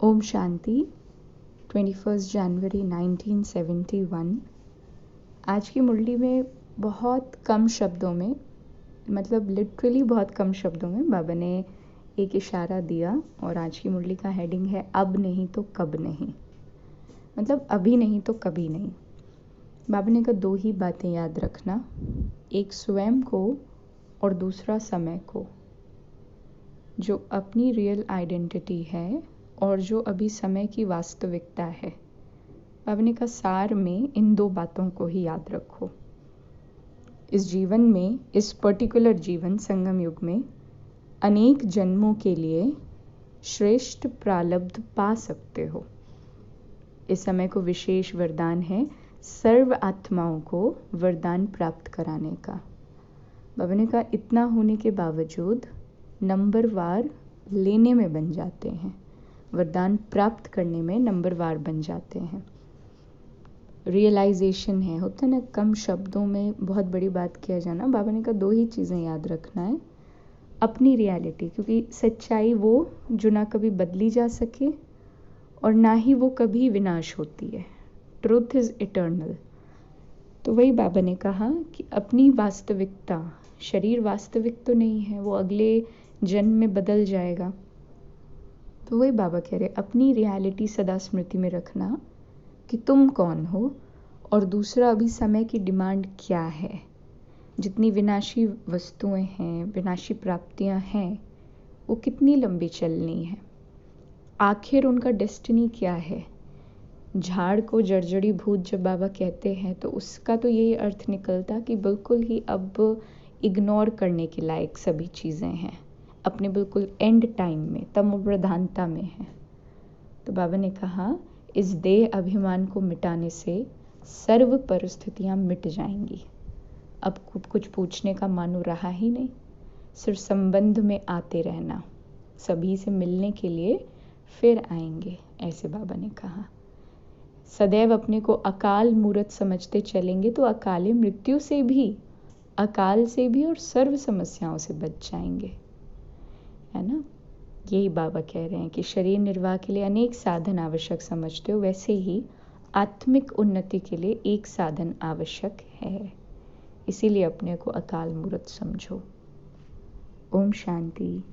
ओम शांति। 21 जनवरी 1971। आज की मुरली में बहुत कम शब्दों में, मतलब लिटरली बहुत कम शब्दों में बाबा ने एक इशारा दिया और आज की मुरली का हेडिंग है अब नहीं तो कब नहीं। मतलब अभी नहीं तो कभी नहीं। बाबा ने कहा दो ही बातें याद रखना, एक स्वयं को और दूसरा समय को। जो अपनी रियल आइडेंटिटी है और जो अभी समय की वास्तविकता है। बाबा ने कहा सार में इन दो बातों को ही याद रखो। इस जीवन में, इस पर्टिकुलर जीवन संगम युग में अनेक जन्मों के लिए श्रेष्ठ प्रारब्ध पा सकते हो। इस समय को विशेष वरदान है सर्व आत्माओं को वरदान प्राप्त कराने का। बाबा ने कहा इतना होने के बावजूद नंबरवार लेने में बन जाते हैं, वरदान प्राप्त करने में नंबरवार बन जाते हैं। रियलाइजेशन है, होता है ना, कम शब्दों में बहुत बड़ी बात किया जाना। बाबा ने कहा दो ही चीज़ें याद रखना है, अपनी रियलिटी, क्योंकि सच्चाई वो जो ना कभी बदली जा सके और ना ही वो कभी विनाश होती है। Truth is eternal. तो वही बाबा ने कहा कि अपनी वास्तविकता, शरीर वास्तविक तो नहीं है, वो अगले जन्म में बदल जाएगा। तो वही बाबा कह रहे अपनी रियलिटी सदा स्मृति में रखना कि तुम कौन हो, और दूसरा अभी समय की डिमांड क्या है। जितनी विनाशी वस्तुएं हैं, विनाशी प्राप्तियां हैं, वो कितनी लंबी चलनी है, आखिर उनका डेस्टिनी क्या है। झाड़ को जर्जरी भूत जब बाबा कहते हैं तो उसका तो यही अर्थ निकलता कि बिल्कुल ही अब इग्नोर करने के लायक सभी चीज़ें हैं, अपने बिल्कुल एंड टाइम में, तमो प्रधानता में है। तो बाबा ने कहा इस देह अभिमान को मिटाने से सर्व परिस्थितियां मिट जाएंगी। अब कुछ पूछने का मानो रहा ही नहीं, सिर्फ संबंध में आते रहना, सभी से मिलने के लिए फिर आएंगे, ऐसे बाबा ने कहा। सदैव अपने को अकाल मूर्त समझते चलेंगे तो अकाले मृत्यु से भी, अकाल से भी और सर्व समस्याओं से बच जाएंगे, है ना। यही बाबा कह रहे हैं कि शरीर निर्वाह के लिए अनेक साधन आवश्यक समझते हो, वैसे ही आत्मिक उन्नति के लिए एक साधन आवश्यक है। इसीलिए अपने को अकाल मूर्त समझो। ओम शांति।